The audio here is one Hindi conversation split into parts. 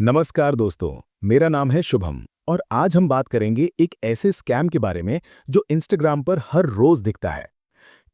नमस्कार दोस्तों, मेरा नाम है शुभम और आज हम बात करेंगे एक ऐसे स्कैम के बारे में जो इंस्टाग्राम पर हर रोज दिखता है।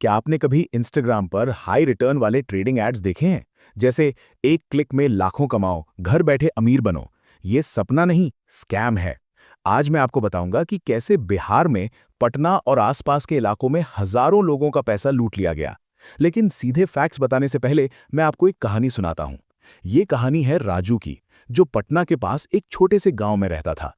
क्या आपने कभी इंस्टाग्राम पर हाई रिटर्न वाले ट्रेडिंग एड्स देखे हैं? जैसे एक क्लिक में लाखों कमाओ, घर बैठे अमीर बनो। ये सपना नहीं, स्कैम है। आज मैं आपको बताऊंगा कि कैसे बिहार में पटना और आसपास के इलाकों में हजारों लोगों का पैसा लूट लिया गया। लेकिन सीधे फैक्ट्स बताने से पहले मैं आपको एक कहानी सुनाता हूं। ये कहानी है राजू की, जो पटना के पास एक छोटे से गांव में रहता था।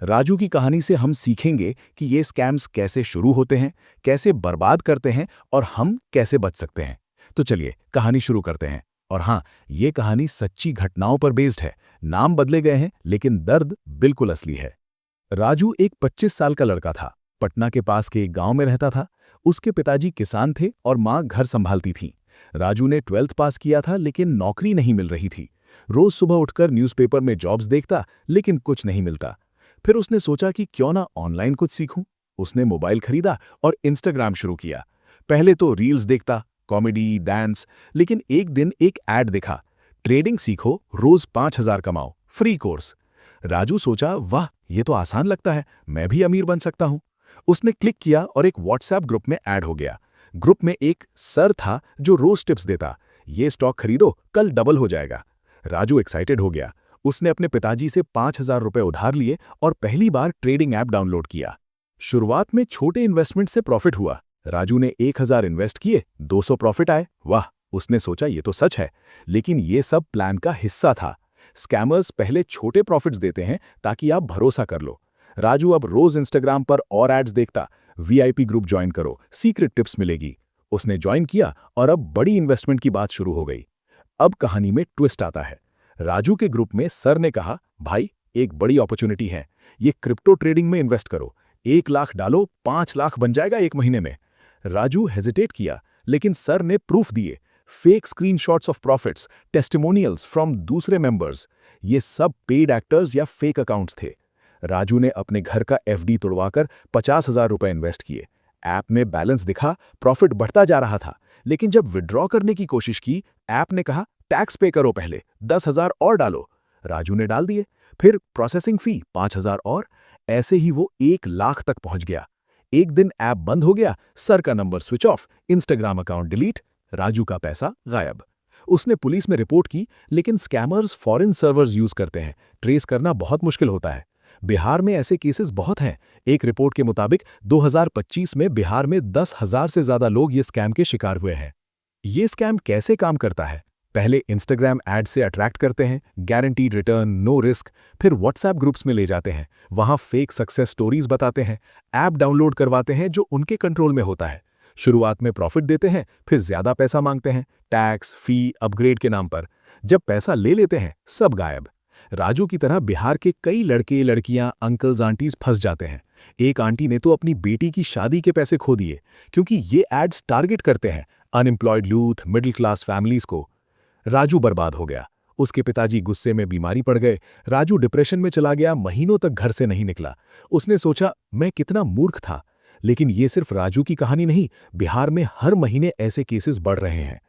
राजू की कहानी से हम सीखेंगे कि ये स्कैम्स कैसे शुरू होते हैं, कैसे बर्बाद करते हैं और हम कैसे बच सकते हैं। तो चलिए कहानी शुरू करते हैं। और हाँ, ये कहानी सच्ची घटनाओं पर बेस्ड है। नाम बदले गए हैं लेकिन दर्द बिल्कुल असली है। राजू एक 25 साल का लड़का था। पटना के पास के एक गांव में रहता था। उसके पिताजी किसान थे और माँ घर संभालती थी। राजू ने 12th पास किया था लेकिन नौकरी नहीं मिल रही थी। रोज सुबह उठकर न्यूज़पेपर में जॉब्स देखता लेकिन कुछ नहीं मिलता। फिर उसने सोचा कि क्यों ना ऑनलाइन कुछ सीखूं। उसने मोबाइल खरीदा और इंस्टाग्राम शुरू किया। पहले तो रील्स देखता, कॉमेडी, डांस। लेकिन एक दिन एक ऐड दिखा, ट्रेडिंग सीखो, रोज 5,000 कमाओ, फ्री कोर्स। राजू सोचा, वाह, ये तो आसान लगता है, मैं भी अमीर बन सकता हूं। उसने क्लिक किया और एक व्हाट्सएप ग्रुप में ऐड हो गया। ग्रुप में एक सर था जो रोज टिप्स देता, ये स्टॉक खरीदो, कल डबल हो जाएगा। राजू एक्साइटेड हो गया। उसने अपने पिताजी से 5,000 रुपए उधार लिए और पहली बार ट्रेडिंग ऐप डाउनलोड किया। शुरुआत में छोटे इन्वेस्टमेंट से प्रॉफिट हुआ। राजू ने 1,000 इन्वेस्ट किए, 200 प्रॉफिट आए। वाह, उसने सोचा ये तो सच है। लेकिन ये सब प्लान का हिस्सा था। स्कैमर्स पहले छोटे प्रॉफिट्स देते हैं ताकि आप भरोसा कर लो। राजू अब रोज इंस्टाग्राम पर और एड्स देखता, वीआईपी ग्रुप ज्वाइन करो, सीक्रेट टिप्स मिलेगी। उसने ज्वाइन किया और अब बड़ी इन्वेस्टमेंट की बात शुरू हो गई। अब कहानी में ट्विस्ट आता है। राजू के ग्रुप में सर ने कहा, भाई, एक बड़ी अपॉर्चुनिटी है, ये क्रिप्टो ट्रेडिंग में इन्वेस्ट करो, 1 लाख डालो, 5 लाख बन जाएगा एक महीने में। राजू हेजिटेट किया, लेकिन सर ने प्रूफ दिए, fake screenshots of profits, testimonials from दूसरे मेंबर्स। ये सब पेड एक्टर्स या फेक अकाउंट्स थे। राजू ने अपने घर का एफडी तुड़वाकर 50,000 रुपए इन्वेस्ट किए। ऐप में बैलेंस दिखा, प्रॉफिट बढ़ता जा रहा था। लेकिन जब विड्रॉ करने की कोशिश की, ऐप ने कहा, टैक्स पे करो पहले, 10,000 और डालो। राजू ने डाल दिए। फिर प्रोसेसिंग फी 5,000 और। ऐसे ही वो 1 लाख तक पहुंच गया। एक दिन ऐप बंद हो गया, सर का number switch off, Instagram account delete, Raju का पैसा गायब। उसने पुलिस में रिपोर्ट की, लेकिन स्कैमर्स फॉरेन सर्वर्स यूज करते हैं, ट्रेस करना बहुत मुश्किल होता है। बिहार में ऐसे केसेस बहुत हैं। एक रिपोर्ट के मुताबिक 2025 में बिहार में 10,000 से ज्यादा लोग ये स्कैम के शिकार हुए हैं। ये स्कैम कैसे काम करता है? पहले इंस्टाग्राम एड से अट्रैक्ट करते हैं, गारंटीड रिटर्न, नो रिस्क। फिर व्हाट्सएप ग्रुप्स में ले जाते हैं, वहां फेक सक्सेस स्टोरीज बताते हैं, ऐप डाउनलोड करवाते हैं जो उनके कंट्रोल में होता है। शुरुआत में प्रॉफिट देते हैं, फिर ज्यादा पैसा मांगते हैं, टैक्स, फी, अपग्रेड के नाम पर। जब पैसा ले लेते हैं, सब गायब। राजू की तरह बिहार के कई लड़के, लड़कियां, अंकल्स, आंटीज फंस जाते हैं। एक आंटी ने तो अपनी बेटी की शादी के पैसे खो दिए, क्योंकि ये एड्स टारगेट करते हैं unemployed youth, middle class families को। राजू बर्बाद हो गया। उसके पिताजी गुस्से में बीमारी पड़ गए। राजू डिप्रेशन में चला गया, महीनों तक घर से नहीं निकला। उसने सोचा, मैं कितना मूर्ख था। लेकिन ये सिर्फ राजू की कहानी नहीं, बिहार में हर महीने ऐसे केसेस बढ़ रहे हैं।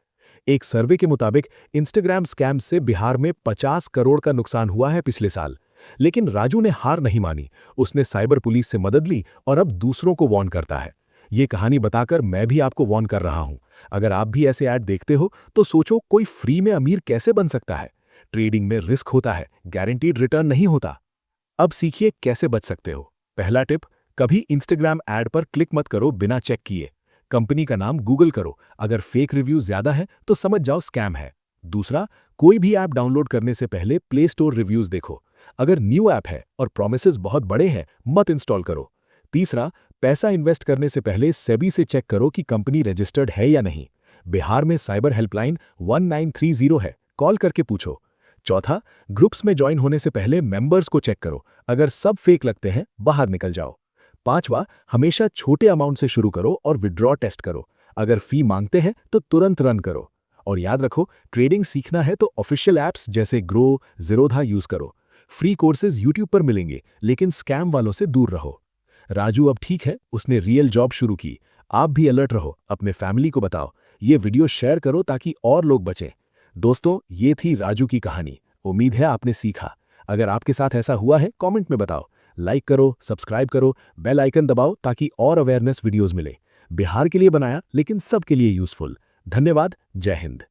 एक सर्वे के मुताबिक इंस्टाग्राम स्कैम से बिहार में 50 करोड़ का नुकसान हुआ है पिछले साल। लेकिन राजू ने हार नहीं मानी। उसने साइबर पुलिस से मदद ली और अब दूसरों को वार्न करता है। ये कहानी बताकर मैं भी आपको वार्न कर रहा हूं। अगर आप भी ऐसे ऐड देखते हो तो सोचो, कोई फ्री में अमीर कैसे बन सकता है? ट्रेडिंग में रिस्क होता है, गारंटीड रिटर्न नहीं होता। अब सीखिए कैसे बच सकते हो। पहला टिप, कभी इंस्टाग्राम ऐड पर क्लिक मत करो बिना चेक किए। कंपनी का नाम गूगल करो, अगर फेक रिव्यू ज्यादा है तो समझ जाओ स्कैम है। दूसरा, कोई भी ऐप डाउनलोड करने से पहले प्ले स्टोर रिव्यूज देखो। अगर न्यू ऐप है और प्रोमिसेस बहुत बड़े हैं, मत इंस्टॉल करो। तीसरा, पैसा इन्वेस्ट करने से पहले सेबी से चेक करो कि कंपनी रजिस्टर्ड है या नहीं। बिहार में साइबर हेल्पलाइन 1930 है, कॉल करके पूछो। चौथा, ग्रुप्स में ज्वाइन होने से पहले मेंबर्स को चेक करो, अगर सब फेक लगते हैं बाहर निकल जाओ। पांचवा, हमेशा छोटे अमाउंट से शुरू करो और विड्रॉ टेस्ट करो। अगर फी मांगते हैं तो तुरंत रन करो। और याद रखो, ट्रेडिंग सीखना है तो ऑफिशियल ऐप्स जैसे ग्रो, ज़ीरोधा यूज करो। फ्री कोर्सेज यूट्यूब पर मिलेंगे, लेकिन स्कैम वालों से दूर रहो। राजू अब ठीक है, उसने रियल जॉब शुरू की। आप भी अलर्ट रहो, अपने फैमिली को बताओ, ये वीडियो शेयर करो ताकि और लोग बचें। दोस्तों, ये थी राजू की कहानी। उम्मीद है आपने सीखा। अगर आपके साथ ऐसा हुआ है, कमेंट में बताओ। लाइक करो, सब्सक्राइब करो, बेल आइकन दबाओ ताकि और अवेयरनेस वीडियोस मिले। बिहार के लिए बनाया, लेकिन सबके लिए यूजफुल। धन्यवाद। जय हिंद।